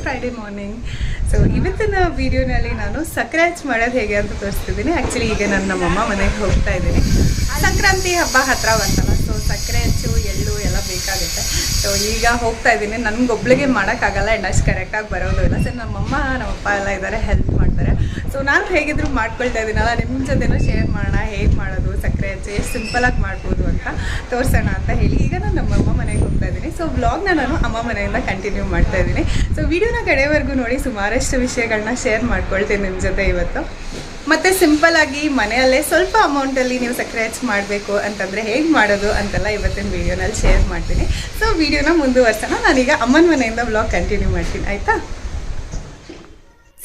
Friday morning. So ಇವತ್ತಿನ ವಿಡಿಯೋನಲ್ಲಿ ನಾನು ಸಕ್ಕರೆ ಹಚ್ಚಿ ಮಾಡೋದು ಹೇಗೆ ಅಂತ ತೋರಿಸ್ತಿದ್ದೀನಿ. ಆ್ಯಕ್ಚುಲಿ ಈಗ ನಾನು ನಮ್ಮಮ್ಮ ಮನೆಗೆ ಹೋಗ್ತಾ ಇದ್ದೀನಿ. ಸಂಕ್ರಾಂತಿ ಹಬ್ಬ ಹತ್ರ ಬಂತಲ್ಲ, ಸೊ ಸಕ್ಕರೆ ಹಚ್ಚು ಎಳ್ಳು ಎಲ್ಲ ಬೇಕಾಗುತ್ತೆ. ಸೊ ಈಗ ಹೋಗ್ತಾ ಇದ್ದೀನಿ. ನನಗೊಬ್ಳಿಗೆ ಮಾಡೋಕ್ಕಾಗಲ್ಲ ಆ್ಯಂಡ್ ಅಷ್ಟು ಕರೆಕ್ಟಾಗಿ ಬರೋದು ಇಲ್ಲ. ಸೊ ನಮ್ಮಮ್ಮ ನಮ್ಮಪ್ಪ ಎಲ್ಲ ಇದ್ದಾರೆ, ಹೆಲ್ಪ್ ಮಾಡ್ತಾರೆ. ಸೊ ನಾನು ಹೇಗಿದ್ರು ಮಾಡ್ಕೊಳ್ತಾ ಇದ್ದೀನಲ್ಲ, ನಿಮ್ಮ ಜೊತೆನೂ ಶೇರ್ ಮಾಡೋಣ ಹೇಗೆ ಮಾಡೋದು ಸಕ್ಕರೆ ಹಚ್ಚಿ, ಎಷ್ಟು ಸಿಂಪಲಾಗಿ ಮಾಡ್ಬೋದು ಅಂತ ತೋರಿಸೋಣ ಅಂತ ಹೇಳಿ ಈಗ ನಾನು ನಮ್ಮಮ್ಮ ಮನೆಗೆ ಹೋಗ್ತಾ ಇದ್ದೀನಿ. ಸೊ ವ್ಲಾಗ್ನ ನಾನು ಅಮ್ಮ ಮನೆಯಿಂದ ಕಂಟಿನ್ಯೂ ಮಾಡ್ತಾ ಇದ್ದೀನಿ. ಸೊ ವಿಡಿಯೋನ ಕಡೆವರೆಗೂ ನೋಡಿ, ಸುಮಾರಷ್ಟು ವಿಷಯಗಳನ್ನ ಶೇರ್ ಮಾಡ್ಕೊಳ್ತೀನಿ ನಿಮ್ಮ ಜೊತೆ ಇವತ್ತು. ಮತ್ತು ಸಿಂಪಲ್ಲಾಗಿ ಮನೆಯಲ್ಲೇ ಸ್ವಲ್ಪ ಅಮೌಂಟಲ್ಲಿ ನೀವು ಸಕ್ಕರೆ ಹಚ್ಚಿ ಮಾಡಬೇಕು ಅಂತಂದರೆ ಹೇಗೆ ಮಾಡೋದು ಅಂತೆಲ್ಲ ಇವತ್ತಿನ ವೀಡಿಯೋನಲ್ಲಿ ಶೇರ್ ಮಾಡ್ತೀನಿ. ಸೊ ವಿಡಿಯೋನ ಮುಂದುವರ್ಸೋಣ. ನಾನೀಗ ಅಮ್ಮನ ಮನೆಯಿಂದ ವ್ಲಾಗ್ ಕಂಟಿನ್ಯೂ ಮಾಡ್ತೀನಿ, ಆಯಿತಾ?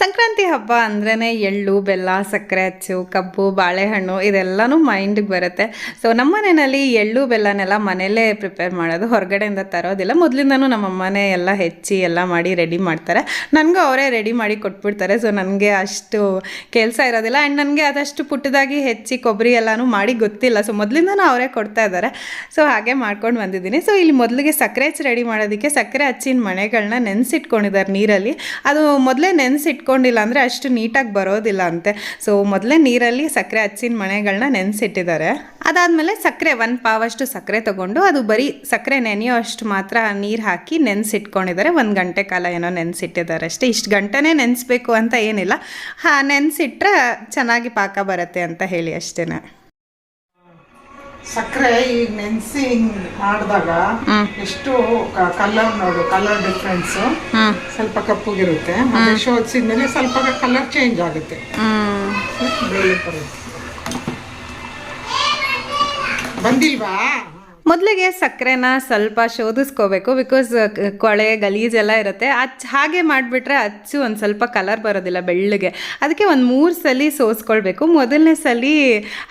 ಸಂಕ್ರಾಂತಿ ಹಬ್ಬ ಅಂದ್ರೇ ಎಳ್ಳು, ಬೆಲ್ಲ, ಸಕ್ಕರೆ ಹಚ್ಚು, ಕಬ್ಬು, ಬಾಳೆಹಣ್ಣು ಇದೆಲ್ಲನೂ ಮೈಂಡಿಗೆ ಬರುತ್ತೆ. ಸೊ ನಮ್ಮ ಮನೆಯಲ್ಲಿ ಎಳ್ಳು ಬೆಲ್ಲನೆಲ್ಲ ಮನೆಯಲ್ಲೇ ಪ್ರಿಪೇರ್ ಮಾಡೋದು, ಹೊರಗಡೆಯಿಂದ ತರೋದಿಲ್ಲ. ಮೊದಲಿಂದನೂ ನಮ್ಮಮ್ಮನೇ ಎಲ್ಲ ಹೆಚ್ಚಿ ಎಲ್ಲ ಮಾಡಿ ರೆಡಿ ಮಾಡ್ತಾರೆ. ನನಗೂ ಅವರೇ ರೆಡಿ ಮಾಡಿ ಕೊಟ್ಬಿಡ್ತಾರೆ. ಸೊ ನನಗೆ ಅಷ್ಟು ಕೆಲಸ ಇರೋದಿಲ್ಲ. ಆ್ಯಂಡ್ ನನಗೆ ಅದಷ್ಟು ಪುಟ್ಟದಾಗಿ ಹೆಚ್ಚಿ ಕೊಬ್ಬರಿ ಎಲ್ಲನೂ ಮಾಡಿ ಗೊತ್ತಿಲ್ಲ. ಸೊ ಮೊದಲಿಂದನೂ ಅವರೇ ಕೊಡ್ತಾ ಇದ್ದಾರೆ. ಸೊ ಹಾಗೆ ಮಾಡ್ಕೊಂಡು ಬಂದಿದ್ದೀನಿ. ಸೊ ಇಲ್ಲಿ ಮೊದಲಿಗೆ ಸಕ್ಕರೆ ಹಚ್ಚಿ ರೆಡಿ ಮಾಡೋದಕ್ಕೆ ಸಕ್ಕರೆ ಹಚ್ಚಿನ ಮಣೆಗಳನ್ನ ನೆನೆಸಿಟ್ಕೊಂಡಿದ್ದಾರೆ ನೀರಲ್ಲಿ. ಅದು ಮೊದಲೇ ನೆನೆಸಿಟ್ಕೊಂಡಿಲ್ಲ ಅಂದರೆ ಅಷ್ಟು ನೀಟಾಗಿ ಬರೋದಿಲ್ಲ ಅಂತೆ. ಸೊ ಮೊದಲೇ ನೀರಲ್ಲಿ ಸಕ್ಕರೆ ಹಚ್ಚಿನ ಮಣೆಗಳನ್ನ ನೆನೆಸಿಟ್ಟಿದ್ದಾರೆ. ಅದಾದಮೇಲೆ ಸಕ್ಕರೆ 1 ಪಾವಷ್ಟು ಸಕ್ಕರೆ ತೊಗೊಂಡು ಅದು ಬರೀ ಸಕ್ಕರೆ ನೆನೆಯೋ ಅಷ್ಟು ಮಾತ್ರ ನೀರು ಹಾಕಿ ನೆನೆಸಿಟ್ಕೊಂಡಿದ್ದಾರೆ. 1 ಗಂಟೆ ಕಾಲ ಏನೋ ನೆನೆಸಿಟ್ಟಿದ್ದಾರೆ ಅಷ್ಟೇ. ಇಷ್ಟು ಗಂಟೆನೇ ನೆನೆಸ್ಬೇಕು ಅಂತ ಏನಿಲ್ಲ, ನೆನೆಸಿಟ್ರೆ ಚೆನ್ನಾಗಿ ಪಾಕ ಬರುತ್ತೆ ಅಂತ ಹೇಳಿ ಅಷ್ಟೇ. ಸಕ್ಕರೆ ಈಗ ನೆನೆಸಿ ಮಾಡಿದಾಗ ಎಷ್ಟು ಕಲರ್ ನೋಡು, ಕಲರ್ ಡಿಫ್ರೆನ್ಸ್ ಸ್ವಲ್ಪ ಕಪ್ಪಗಿರುತ್ತೆ. ಮತ್ತೆ ಶೋಧಿಸಿದ್ಮೇಲೆ ಸ್ವಲ್ಪ ಕಲರ್ ಚೇಂಜ್ ಆಗುತ್ತೆ. ಬಂದಿಲ್ವಾ? ಮೊದಲಿಗೆ ಸಕ್ಕರೆನ ಸ್ವಲ್ಪ ಶೋಧಿಸ್ಕೋಬೇಕು. ಬಿಕಾಸ್ ಕೊಳೆ ಗಲೀಜೆಲ್ಲ ಇರುತ್ತೆ. ಹಾಗೆ ಮಾಡಿಬಿಟ್ರೆ ಅಚ್ಚು ಒಂದು ಸ್ವಲ್ಪ ಕಲರ್ ಬರೋದಿಲ್ಲ ಬೆಳ್ಳಗೆ. ಅದಕ್ಕೆ ಒಂದು 3 ಸಲ ಸೋಸ್ಕೊಳ್ಬೇಕು. ಮೊದಲನೇ ಸಲ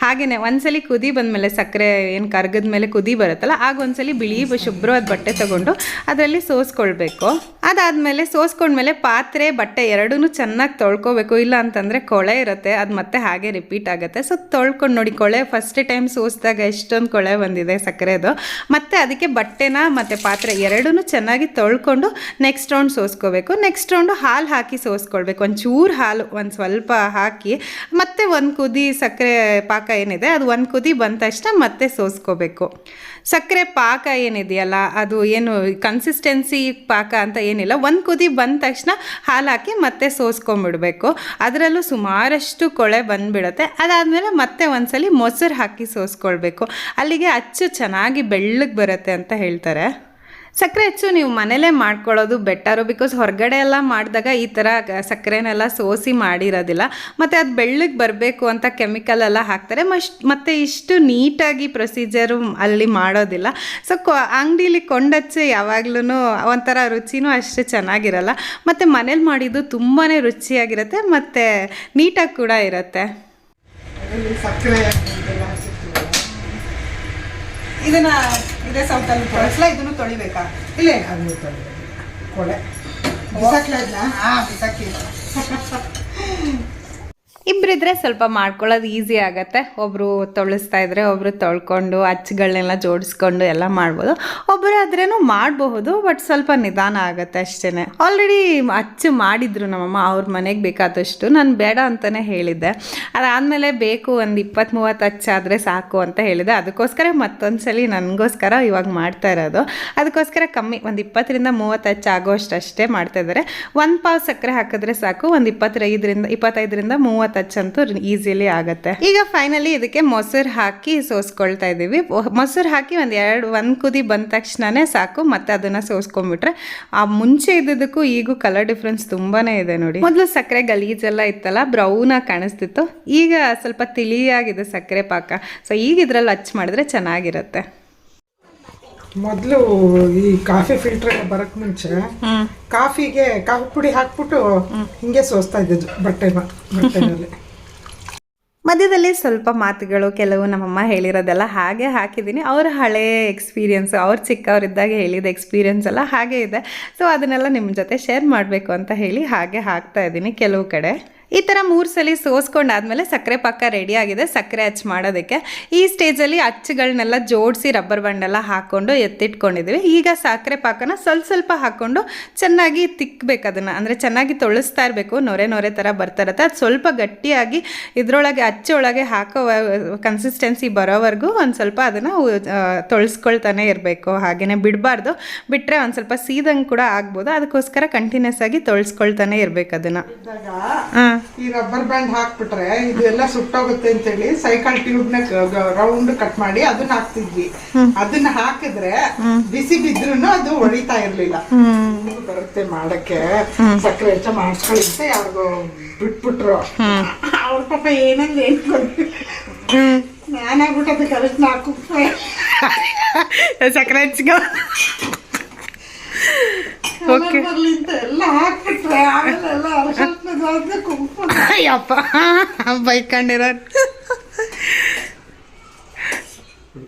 ಹಾಗೆಯೇ ಒಂದ್ಸಲಿ ಕುದಿ ಬಂದಮೇಲೆ ಸಕ್ಕರೆ ಏನು ಕರ್ಗದ ಮೇಲೆ ಕುದಿ ಬರುತ್ತಲ್ಲ, ಆಗ ಒಂದ್ಸಲಿ ಬಿಳಿ ಶುಭ್ರವಾದ ಬಟ್ಟೆ ತೊಗೊಂಡು ಅದರಲ್ಲಿ ಸೋಸ್ಕೊಳ್ಬೇಕು. ಅದಾದಮೇಲೆ ಸೋಸ್ಕೊಂಡ್ಮೇಲೆ ಪಾತ್ರೆ ಬಟ್ಟೆ ಎರಡೂ ಚೆನ್ನಾಗಿ ತೊಳ್ಕೊಬೇಕು. ಇಲ್ಲ ಅಂತಂದರೆ ಕೊಳೆ ಇರುತ್ತೆ, ಅದು ಮತ್ತೆ ಹಾಗೆ ರಿಪೀಟ್ ಆಗುತ್ತೆ. ಸೊ ತೊಳ್ಕೊಂಡು ನೋಡಿ, ಕೊಳೆ ಫಸ್ಟ್ ಟೈಮ್ ಸೋಸಿದಾಗ ಎಷ್ಟೊಂದು ಕೊಳೆ ಬಂದಿದೆ ಸಕ್ಕರೆದು. ಮತ್ತು ಅದಕ್ಕೆ ಬಟ್ಟೆನ ಮತ್ತು ಪಾತ್ರೆ ಎರಡೂ ಚೆನ್ನಾಗಿ ತೊಳ್ಕೊಂಡು ನೆಕ್ಸ್ಟ್ ರೌಂಡ್ ಸೋಸ್ಕೋಬೇಕು. ನೆಕ್ಸ್ಟ್ ರೌಂಡು ಹಾಲು ಹಾಕಿ ಸೋಸ್ಕೊಳ್ಬೇಕು. ಒಂಚೂರು ಹಾಲು ಒಂದು ಸ್ವಲ್ಪ ಹಾಕಿ ಮತ್ತೆ ಒಂದು ಕುದಿ ಸಕ್ಕರೆ ಪಾಕ ಏನಿದೆ ಅದು ಒಂದು ಕುದಿ ಬಂದ ತಕ್ಷಣ ಮತ್ತೆ ಸೋಸ್ಕೋಬೇಕು. ಸಕ್ಕರೆ ಪಾಕ ಏನಿದೆಯಲ್ಲ, ಅದು ಏನು ಕನ್ಸಿಸ್ಟೆನ್ಸಿ ಪಾಕ ಅಂತ ಏನಿಲ್ಲ, ಒಂದು ಕುದಿ ಬಂದ ತಕ್ಷಣ ಹಾಲು ಹಾಕಿ ಮತ್ತೆ ಸೋಸ್ಕೊಂಬಿಡಬೇಕು. ಅದರಲ್ಲೂ ಸುಮಾರಷ್ಟು ಕೊಳೆ ಬಂದುಬಿಡುತ್ತೆ. ಅದಾದಮೇಲೆ ಮತ್ತೆ ಒಂದ್ಸಲಿ ಮೊಸರು ಹಾಕಿ ಸೋಸ್ಕೊಳ್ಬೇಕು. ಅಲ್ಲಿಗೆ ಅಚ್ಚು ಚೆನ್ನಾಗಿ ಬೆಳ್ಳಗೆ ಬರುತ್ತೆ ಅಂತ ಹೇಳ್ತಾರೆ. ಸಕ್ಕರೆ ಹಚ್ಚು ನೀವು ಮನೇಲೇ ಮಾಡ್ಕೊಳ್ಳೋದು ಬೆಟರು. ಬಿಕಾಸ್ ಹೊರಗಡೆ ಎಲ್ಲ ಮಾಡಿದಾಗ ಈ ಥರ ಸಕ್ಕರೆನೆಲ್ಲ ಸೋಸಿ ಮಾಡಿರೋದಿಲ್ಲ. ಮತ್ತು ಅದು ಬೆಳ್ಳಗೆ ಬರಬೇಕು ಅಂತ ಕೆಮಿಕಲ್ ಎಲ್ಲ ಹಾಕ್ತಾರೆ. ಮತ್ತು ಇಷ್ಟು ನೀಟಾಗಿ ಪ್ರೊಸೀಜರು ಅಲ್ಲಿ ಮಾಡೋದಿಲ್ಲ. ಸೊ ಅಂಗಡೀಲಿ ಕೊಂಡಚ್ಚು ಯಾವಾಗ್ಲೂ ಒಂಥರ ರುಚಿನೂ ಅಷ್ಟು ಚೆನ್ನಾಗಿರಲ್ಲ. ಮತ್ತು ಮನೇಲಿ ಮಾಡಿದ್ದು ತುಂಬಾ ರುಚಿಯಾಗಿರುತ್ತೆ ಮತ್ತು ನೀಟಾಗಿ ಕೂಡ ಇರುತ್ತೆ. ಇದನ್ನ ಇದೇ ಸೌಟಲ್ಲಿ ತೊಳಸ್ಲ, ಇದನ್ನು ತೊಳಿಬೇಕಾ? ಇಲ್ಲ, ಅದನ್ನು ತೊಳಿಬೇಕು. ಕೊಳೆ ಬಿಸಾಕ್ಲ, ಬಿಸಾಕಿ. ಇಬ್ಬರಿದ್ರೆ ಸ್ವಲ್ಪ ಮಾಡ್ಕೊಳ್ಳೋದು ಈಸಿ ಆಗುತ್ತೆ. ಒಬ್ಬರು ತೊಳಿಸ್ತಾ ಇದ್ರೆ ಒಬ್ಬರು ತೊಳ್ಕೊಂಡು ಅಚ್ಚುಗಳನ್ನೆಲ್ಲ ಜೋಡಿಸ್ಕೊಂಡು ಎಲ್ಲ ಮಾಡ್ಬೋದು. ಒಬ್ಬರಾದ್ರೂ ಮಾಡಬಹುದು, ಬಟ್ ಸ್ವಲ್ಪ ನಿಧಾನ ಆಗುತ್ತೆ ಅಷ್ಟೇ. ಆಲ್ರೆಡಿ ಅಚ್ಚು ಮಾಡಿದ್ರು ನಮ್ಮಮ್ಮ ಅವ್ರ ಮನೆಗೆ ಬೇಕಾದಷ್ಟು. ನಾನು ಬೇಡ ಅಂತಲೇ ಹೇಳಿದ್ದೆ. ಅದಾದಮೇಲೆ ಬೇಕು ಒಂದು 20-30 ಅಚ್ಚಾದರೆ ಸಾಕು ಅಂತ ಹೇಳಿದೆ. ಅದಕ್ಕೋಸ್ಕರ ಮತ್ತೊಂದು ಸಲ ನನಗೋಸ್ಕರ ಇವಾಗ ಮಾಡ್ತಾ ಇರೋದು. ಅದಕ್ಕೋಸ್ಕರ ಕಮ್ಮಿ, ಒಂದು 20-30 ಅಚ್ಚು ಆಗೋಷ್ಟು ಅಷ್ಟೇ ಮಾಡ್ತಾಯಿದ್ದಾರೆ. 1 ಪಾವ್ ಸಕ್ಕರೆ ಹಾಕಿದ್ರೆ ಸಾಕು. ಒಂದು 25-30 ಅಚ್ಚಂತೂ ಈಸಿಲಿ ಆಗುತ್ತೆ. ಈಗ ಫೈನಲಿ ಇದಕ್ಕೆ ಮೊಸರು ಹಾಕಿ ಸೋಸ್ಕೊಳ್ತಾ ಇದ್ದೀವಿ. ಮೊಸರು ಹಾಕಿ ಒಂದು ಕುದಿ ಬಂದ ತಕ್ಷಣನೇ ಸಾಕು. ಮತ್ತೆ ಅದನ್ನ ಸೋಸ್ಕೊಂಡ್ಬಿಟ್ರೆ ಆ ಮುಂಚೆ ಇದ್ದದಕ್ಕೂ ಈಗೂ ಕಲರ್ ಡಿಫ್ರೆನ್ಸ್ ತುಂಬಾನೇ ಇದೆ ನೋಡಿ. ಮೊದಲು ಸಕ್ಕರೆ ಗಲೀಜೆಲ್ಲ ಇತ್ತಲ್ಲ, ಬ್ರೌನ್ ಆಗಿ ಕಾಣಿಸ್ತಿತ್ತು. ಈಗ ಸ್ವಲ್ಪ ತಿಳಿಯಾಗಿದೆ ಸಕ್ಕರೆ ಪಾಕ. ಸೊ ಈಗ ಇದ್ರಲ್ಲಿ ಹಚ್ಚಿ ಮಾಡಿದ್ರೆ ಚೆನ್ನಾಗಿರುತ್ತೆ. ಮೊದಲು ಈ ಕಾಫಿ ಫಿಲ್ಟರ್ ಬರಕ್ ಮುಂಚೆ ಕಾಫಿಗೆ ಕಾಫಿ ಪುಡಿ ಹಾಕ್ಬಿಟ್ಟು ಹಿಂಗೆ ಸೋಸ್ತಾ ಇದ್ದಿದ್ದು ಬಟ್ಟೆನಲ್ಲಿ. ಮಧ್ಯದಲ್ಲಿ ಸ್ವಲ್ಪ ಮಾತುಗಳು ಕೆಲವು ನಮ್ಮಮ್ಮ ಹೇಳಿರೋದೆಲ್ಲ ಹಾಗೆ ಹಾಕಿದ್ದೀನಿ. ಅವ್ರ ಹಳೆ ಎಕ್ಸ್ಪೀರಿಯೆನ್ಸು, ಅವ್ರು ಚಿಕ್ಕವರಿದ್ದಾಗ ಹೇಳಿದ ಎಕ್ಸ್ಪೀರಿಯೆನ್ಸ್ ಎಲ್ಲ ಹಾಗೆ ಇದೆ. ಸೊ ಅದನ್ನೆಲ್ಲ ನಿಮ್ಮ ಜೊತೆ ಶೇರ್ ಮಾಡಬೇಕು ಅಂತ ಹೇಳಿ ಹಾಗೆ ಹಾಕ್ತಾ ಇದ್ದೀನಿ ಕೆಲವು ಕಡೆ. ಈ ಥರ 3 ಸಲ ಸೋಸ್ಕೊಂಡಾದ್ಮೇಲೆ ಸಕ್ಕರೆ ಪಾಕ ರೆಡಿ ಆಗಿದೆ ಸಕ್ಕರೆ ಅಚ್ಚು ಮಾಡೋದಕ್ಕೆ. ಈ ಸ್ಟೇಜಲ್ಲಿ ಅಚ್ಚುಗಳನ್ನೆಲ್ಲ ಜೋಡಿಸಿ ರಬ್ಬರ್ ಬ್ಯಾಂಡೆಲ್ಲ ಹಾಕ್ಕೊಂಡು ಎತ್ತಿಟ್ಕೊಂಡಿದ್ದೀವಿ. ಈಗ ಸಕ್ಕರೆ ಪಾಕನ ಸ್ವಲ್ಪ ಹಾಕ್ಕೊಂಡು ಚೆನ್ನಾಗಿ ತಿಕ್ಕಬೇಕು ಅದನ್ನು, ಅಂದರೆ ಚೆನ್ನಾಗಿ ತೊಳಸ್ತಾ ಇರಬೇಕು. ನೊರೆ ಥರ ಬರ್ತಾ ಇರುತ್ತೆ. ಅದು ಸ್ವಲ್ಪ ಗಟ್ಟಿಯಾಗಿ ಇದರೊಳಗೆ ಅಚ್ಚೊಳಗೆ ಹಾಕೋ ಕನ್ಸಿಸ್ಟೆನ್ಸಿ ಬರೋವರೆಗೂ ಒಂದು ಸ್ವಲ್ಪ ಅದನ್ನು ತೊಳಸ್ಕೊಳ್ತಾನೆ ಇರಬೇಕು. ಹಾಗೆಯೇ ಬಿಡಬಾರ್ದು, ಬಿಟ್ಟರೆ ಒಂದು ಸ್ವಲ್ಪ ಸೀದಂಗೆ ಕೂಡ ಆಗ್ಬೋದು. ಅದಕ್ಕೋಸ್ಕರ ಕಂಟಿನ್ಯೂಸ್ ಆಗಿ ತೊಳಸ್ಕೊಳ್ತಾನೆ ಇರಬೇಕು ಅದನ್ನು. ಈ ರಬ್ಬರ್ ಬ್ಯಾಂಡ್ ಹಾಕ್ಬಿಟ್ರೆ ಇದೆಲ್ಲ ಸುಟ್ಟೋಗುತ್ತೆ ಅಂತೇಳಿ ಸೈಕಲ್ ಟ್ಯೂಬ್ನ ರೌಂಡ್ ಕಟ್ ಮಾಡಿ ಅದನ್ನ ಹಾಕ್ತಿದ್ವಿ. ಅದನ್ನ ಹಾಕಿದ್ರೆ ಬಿಸಿ ಬಿದ್ರೂ ಅದು ಹೊಳಿತಾ ಇರ್ಲಿಲ್ಲ. ಬರುತ್ತೆ ಮಾಡಕ್ಕೆ, ಸಕ್ಕರೆ ಹೆಚ್ಚ ಮಾಡಿಸ್ಕೊಳ್ಳಿ ಯಾರಿಗೋ ಬಿಟ್ಬಿಟ್ರು. ಅವ್ರ ಪಾಪ ಏನಂದ್ ನಾನಾಗ್ಬಿಟ್ಟು ಅದಕ್ಕೆ ಅರಶಿನ ಹಾಕು ಸಕ್ಕರೆ ಹಚ್ಕೊ ಬರ್ಲಿ ಅಂತ ಎಲ್ಲ ಹಾಕ್ಬಿಟ್ರೆ ಆಮೇಲೆ ಎಲ್ಲ ಅರಶಿನ ಕುಂಕುಮ ಅಯ್ಯಪ್ಪ ಬೈಕೊಂಡಿರೋ.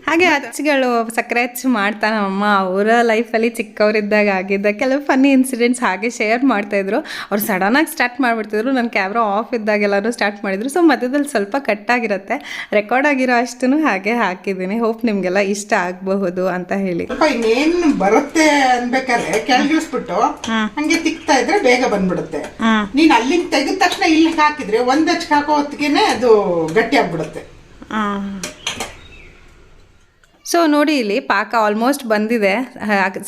ಹಾಗೆ ಅಚ್ಚುಗಳು ಸಕ್ಕರೆ ಅಚ್ಚು ಮಾಡ್ತಾನಮ್ಮ. ಅವರ ಲೈಫಲ್ಲಿ ಚಿಕ್ಕವರಿದ್ದಾಗ ಆಗಿದ್ದ ಕೆಲವು ಫನ್ನಿ ಇನ್ಸಿಡೆಂಟ್ಸ್ ಹಾಗೆ ಶೇರ್ ಮಾಡ್ತಾಯಿದ್ರು. ಅವ್ರು ಸಡನ್ನಾಗಿ ಸ್ಟಾರ್ಟ್ ಮಾಡಿಬಿಡ್ತಿದ್ರು. ನನ್ನ ಕ್ಯಾಮ್ರಾ ಆಫ್ ಇದ್ದಾಗೆಲ್ಲರೂ ಸ್ಟಾರ್ಟ್ ಮಾಡಿದ್ರು. ಸೊ ಮಧ್ಯದಲ್ಲಿ ಸ್ವಲ್ಪ ಕಟ್ಟಾಗಿರುತ್ತೆ. ರೆಕಾರ್ಡ್ ಆಗಿರೋ ಅಷ್ಟೂ ಹಾಗೆ ಹಾಕಿದ್ದೀನಿ. ಹೋಪ್ ನಿಮಗೆಲ್ಲ ಇಷ್ಟ ಆಗಬಹುದು ಅಂತ ಹೇಳಿ. ಇನ್ನೇನು ಬರುತ್ತೆ ಅನ್ಬೇಕಾದ್ರೆ ಕೆಳಗಿಳಿಸ್ಬಿಟ್ಟು ಹಂಗೆ ತಿಕ್ತಾ ಇದ್ರೆ ಬೇಗ ಬಂದ್ಬಿಡುತ್ತೆ. ನೀನ್ ಅಲ್ಲಿಂದ ತೆಗೆದ ತಕ್ಷಣ ಇಲ್ಲಿ ಹಾಕಿದ್ರೆ ಒಂದ್ ಹಚ್ಚಿಗೆ ಹಾಕೋ ಹೊತ್ತಿಗೆನೆ ಅದು ಗಟ್ಟಿ ಆಗ್ಬಿಡುತ್ತೆ. ಸೊ ನೋಡಿ, ಇಲ್ಲಿ ಪಾಕ ಆಲ್ಮೋಸ್ಟ್ ಬಂದಿದೆ.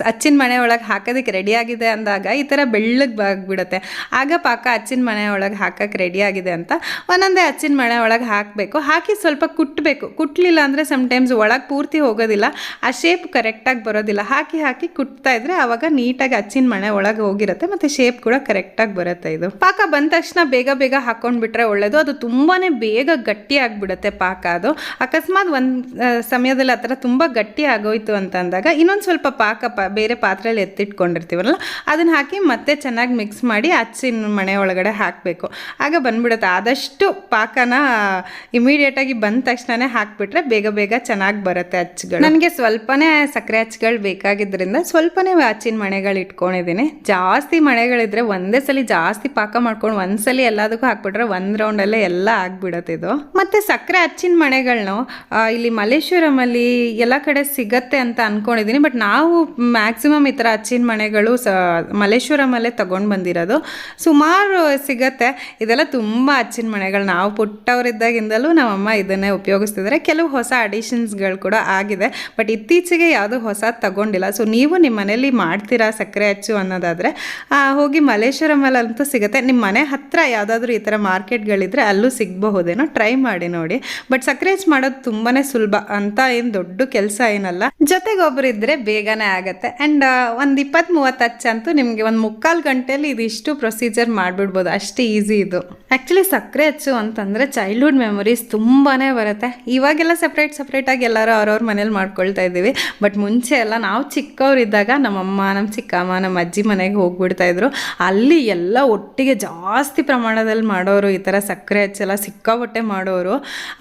ಅಚ್ಚಿನ ಮನೆ ಒಳಗೆ ಹಾಕೋದಕ್ಕೆ ರೆಡಿಯಾಗಿದೆ ಅಂದಾಗ ಈ ಥರ ಬೆಳ್ಳಗೆ ಆಗಿಬಿಡುತ್ತೆ. ಆಗ ಪಾಕ ಅಚ್ಚಿನ ಮನೆ ಒಳಗೆ ಹಾಕೋಕ್ಕೆ ರೆಡಿಯಾಗಿದೆ ಅಂತ ಒಂದೊಂದೇ ಅಚ್ಚಿನ ಮನೆ ಒಳಗೆ ಹಾಕಬೇಕು. ಹಾಕಿ ಸ್ವಲ್ಪ ಕುಟ್ಟಬೇಕು. ಕುಟ್ಟಲಿಲ್ಲ ಅಂದರೆ ಸಮ್ಟೈಮ್ಸ್ ಒಳಗೆ ಪೂರ್ತಿ ಹೋಗೋದಿಲ್ಲ, ಆ ಶೇಪ್ ಕರೆಕ್ಟಾಗಿ ಬರೋದಿಲ್ಲ. ಹಾಕಿ ಕುಟ್ತಾ ಇದ್ರೆ ಆವಾಗ ನೀಟಾಗಿ ಅಚ್ಚಿನ ಮನೆ ಒಳಗೆ ಹೋಗಿರುತ್ತೆ ಮತ್ತು ಶೇಪ್ ಕೂಡ ಕರೆಕ್ಟಾಗಿ ಬರುತ್ತೆ. ಇದು ಪಾಕ ಬಂದ ತಕ್ಷಣ ಬೇಗ ಹಾಕೊಂಡ್ಬಿಟ್ರೆ ಒಳ್ಳೆಯದು. ಅದು ತುಂಬಾ ಬೇಗ ಗಟ್ಟಿ ಆಗಿಬಿಡುತ್ತೆ ಪಾಕ. ಅದು ಅಕಸ್ಮಾತ್ ಒಂದು ಸಮಯದಲ್ಲಿ ಆ ಥರ ತುಂಬ ಗಟ್ಟಿ ಆಗೋಯ್ತು ಅಂತ ಅಂದಾಗ ಇನ್ನೊಂದು ಸ್ವಲ್ಪ ಪಾಕ ಬೇರೆ ಪಾತ್ರೆಯಲ್ಲಿ ಎತ್ತಿಟ್ಕೊಂಡಿರ್ತೀವಲ್ಲ ಅದನ್ನು ಹಾಕಿ ಮತ್ತೆ ಚೆನ್ನಾಗಿ ಮಿಕ್ಸ್ ಮಾಡಿ ಅಚ್ಚಿನ ಮನೆ ಒಳಗಡೆ ಹಾಕಬೇಕು. ಆಗ ಬಂದ್ಬಿಡುತ್ತೆ. ಆದಷ್ಟು ಪಾಕನ ಇಮಿಡಿಯೇಟಾಗಿ ಬಂದ ತಕ್ಷಣನೇ ಹಾಕಿಬಿಟ್ರೆ ಬೇಗ ಚೆನ್ನಾಗಿ ಬರುತ್ತೆ ಅಚ್ಚುಗಳು. ನನಗೆ ಸ್ವಲ್ಪನೇ ಸಕ್ಕರೆ ಅಚ್ಚುಗಳು ಬೇಕಾಗಿದ್ದರಿಂದ ಸ್ವಲ್ಪನೇ ಅಚ್ಚಿನ ಮನೆಗಳು ಇಟ್ಕೊಂಡಿದ್ದೀನಿ. ಜಾಸ್ತಿ ಮನೆಗಳಿದ್ರೆ ಒಂದೇ ಸಲ ಜಾಸ್ತಿ ಪಾಕ ಮಾಡ್ಕೊಂಡು ಒಂದ್ಸಲಿ ಎಲ್ಲದಕ್ಕೂ ಹಾಕ್ಬಿಟ್ರೆ ಒಂದು ರೌಂಡಲ್ಲೇ ಎಲ್ಲ ಆಗ್ಬಿಡುತ್ತೆ ಇದು. ಮತ್ತು ಸಕ್ಕರೆ ಅಚ್ಚಿನ ಮನೆಗಳನ್ನ ಇಲ್ಲಿ ಮಲ್ಲೇಶ್ವರಮಲ್ಲಿ ಎಲ್ಲ ಕಡೆ ಸಿಗತ್ತೆ ಅಂತ ಅಂದ್ಕೊಂಡಿದ್ದೀನಿ. ಬಟ್ ನಾವು ಮ್ಯಾಕ್ಸಿಮಮ್ ಈ ಥರ ಅಚ್ಚಿನ ಮನೆಗಳು ಮಲ್ಲೇಶ್ವರಮಲ್ಲೇ ತೊಗೊಂಡು ಬಂದಿರೋದು. ಸುಮಾರು ಸಿಗತ್ತೆ. ಇದೆಲ್ಲ ತುಂಬ ಅಚ್ಚಿನ ಮನೆಗಳು. ನಾವು ಪುಟ್ಟವರಿದ್ದಾಗಿಂದಲೂ ನಮ್ಮಮ್ಮ ಇದನ್ನೇ ಉಪಯೋಗಿಸ್ತಿದ್ದಾರೆ. ಕೆಲವು ಹೊಸ ಅಡಿಷನ್ಸ್ಗಳು ಕೂಡ ಆಗಿದೆ. ಬಟ್ ಇತ್ತೀಚೆಗೆ ಯಾವುದೂ ಹೊಸ ತಗೊಂಡಿಲ್ಲ. ಸೊ ನೀವು ನಿಮ್ಮ ಮನೇಲಿ ಮಾಡ್ತೀರಾ ಸಕ್ಕರೆ ಅಚ್ಚು ಅನ್ನೋದಾದರೆ ಹೋಗಿ ಮಲ್ಲೇಶ್ವರಮಲ್ಲಂತೂ ಸಿಗುತ್ತೆ. ನಿಮ್ಮ ಮನೆ ಹತ್ತಿರ ಯಾವುದಾದ್ರೂ ಈ ಥರ ಮಾರ್ಕೆಟ್ಗಳಿದ್ರೆ ಅಲ್ಲೂ ಸಿಗಬಹುದೇನೋ, ಟ್ರೈ ಮಾಡಿ ನೋಡಿ. ಬಟ್ ಸಕ್ಕರೆ ಅಚ್ಚು ಮಾಡೋದು ತುಂಬಾ ಸುಲಭ ಅಂತ ಏನು ದೊಡ್ಡ ಕೆಲಸ ಏನಲ್ಲ. ಜೊತೆಗೆ ಒಬ್ರು ಇದ್ರೆ ಬೇಗನೆ ಆಗತ್ತೆ. ಅಂಡ್ ಒಂದು 20-30 ಅಚ್ಚಂತೂ ನಿಮಗೆ ಒಂದು 3/4 ಗಂಟೆಯಲ್ಲಿ ಇದಿಷ್ಟು ಪ್ರೊಸೀಜರ್ ಮಾಡಿಬಿಡ್ಬೋದು. ಅಷ್ಟೇ ಈಸಿ ಇದು. ಆ್ಯಕ್ಚುಲಿ ಸಕ್ಕರೆ ಅಚ್ಚು ಅಂತಂದರೆ ಚೈಲ್ಡ್ಹುಡ್ ಮೆಮೊರೀಸ್ ತುಂಬಾ ಬರುತ್ತೆ. ಇವಾಗೆಲ್ಲ ಸಪ್ರೇಟಾಗಿ ಎಲ್ಲರೂ ಅವ್ರವ್ರ ಮನೇಲಿ ಮಾಡ್ಕೊಳ್ತಾ ಇದ್ದೀವಿ. ಬಟ್ ಮುಂಚೆ ಎಲ್ಲ ನಾವು ಚಿಕ್ಕವರಿದ್ದಾಗ ನಮ್ಮಮ್ಮ, ನಮ್ಮ ಚಿಕ್ಕಮ್ಮ, ನಮ್ಮ ಅಜ್ಜಿ ಮನೆಗೆ ಹೋಗ್ಬಿಡ್ತಾ ಇದ್ರು. ಅಲ್ಲಿ ಎಲ್ಲ ಒಟ್ಟಿಗೆ ಜಾಸ್ತಿ ಪ್ರಮಾಣದಲ್ಲಿ ಮಾಡೋರು. ಈ ಥರ ಸಕ್ಕರೆ ಅಚ್ಚೆಲ್ಲ ಸಿಕ್ಕಾಪಟ್ಟೆ ಮಾಡೋರು.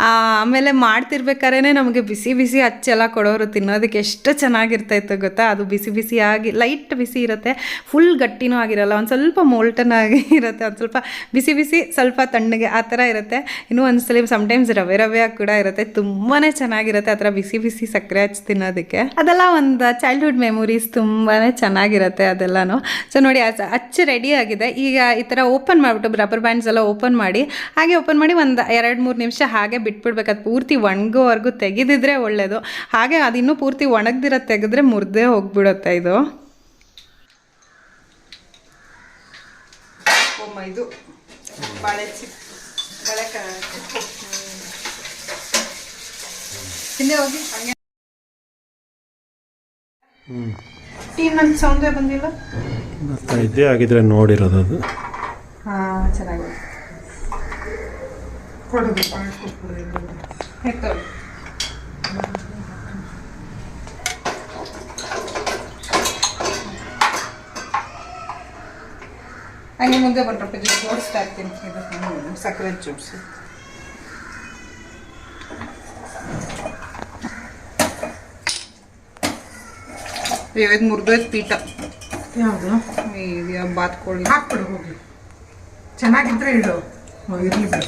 ಆಮೇಲೆ ಮಾಡ್ತಿರ್ಬೇಕಾದ್ರೆ ನಮಗೆ ಬಿಸಿ ಅಚ್ಚೆಲ್ಲ ಕೊಡೋರು. ತಿನ್ನೋದಕ್ಕೆ ಎಷ್ಟು ಚೆನ್ನಾಗಿರ್ತಾಯಿತ್ತು ಗೊತ್ತಾ. ಅದು ಬಿಸಿ ಆಗಿ ಲೈಟ್ ಬಿಸಿ ಇರುತ್ತೆ, ಫುಲ್ ಗಟ್ಟಿನೂ ಆಗಿರಲ್ಲ, ಒಂದು ಸ್ವಲ್ಪ ಮೋಲ್ಟನ್ ಆಗಿ ಇರುತ್ತೆ, ಒಂದು ಸ್ವಲ್ಪ ಬಿಸಿ ಸ್ವಲ್ಪ ತಣ್ಣಗೆ ಆ ಥರ ಇರುತ್ತೆ. ಇನ್ನೂ ಒಂದ್ಸಲಿ ಸಮ್ಟೈಮ್ಸ್ ರವೆ ಕೂಡ ಇರುತ್ತೆ. ತುಂಬಾ ಚೆನ್ನಾಗಿರುತ್ತೆ ಆ ಥರ ಬಿಸಿ ಸಕ್ಕರೆ ಹಚ್ಚಿ ತಿನ್ನೋದಕ್ಕೆ. ಅದೆಲ್ಲ ಒಂದು ಚೈಲ್ಡ್ಹುಡ್ ಮೆಮೊರೀಸ್. ತುಂಬಾ ಚೆನ್ನಾಗಿರುತ್ತೆ ಅದೆಲ್ಲನೂ. ಸೊ ನೋಡಿ, ಅಚ್ಚು ರೆಡಿ ಆಗಿದೆ. ಈಗ ಈ ಥರ ಓಪನ್ ಮಾಡಿಬಿಟ್ಟು ರಬ್ಬರ್ ಬ್ಯಾಂಡ್ಸ್ ಎಲ್ಲ ಓಪನ್ ಮಾಡಿ ಒಂದು 2-3 ನಿಮಿಷ ಹಾಗೆ ಬಿಟ್ಬಿಡ್ಬೇಕು. ಅದು ಪೂರ್ತಿ ಒಣಗೋವರೆಗೂ ತೆಗೆದಿದ್ರೆ ಒಳ್ಳೆಯದು. ಹಾಗೆ ಅದಿನ್ನೂ ಪೂರ್ತಿ ಒಣಗ್ದಿರೋ ತೆಗೆದ್ರೆ ಮುರಿದೇ ಹೋಗ್ಬಿಡುತ್ತೆ ಇದು. ಇದು ಬಾಳೆ ಹಿಂದೆ ಹೋಗಿ ಹಂಗೆ ಇನ್ನೊಂದು ಸೌಂದೇ ಬಂದಿಲ್ಲ. ಇದೇ ಆಗಿದ್ರೆ ನೋಡಿರೋದು ಅದು. ಹಾಂ, ಚೆನ್ನಾಗಿದೆ. ಕೊಡೋದು ಹಂಗೆ ಮುಂದೆ ಬಂದ್ರಪ್ಪ ಜೋಡಿಸ್ತಾ ಇರ್ತೀನಿ. ಇದು ಸಕ್ಕರೆ ಜೋಡಿಸಿ ಇದು ಮುರಿದೋಯ್ತು ಪೀಠ. ಯಾವುದು ಇದು ಬಾತ್ಕೋಳಿ ಹಾಕ್ಬಿಡು ಹೋಗ್ಲಿ. ಚೆನ್ನಾಗಿದ್ರೆ ಇಡು. ಇರ್ಲಿ ಬಿಡು.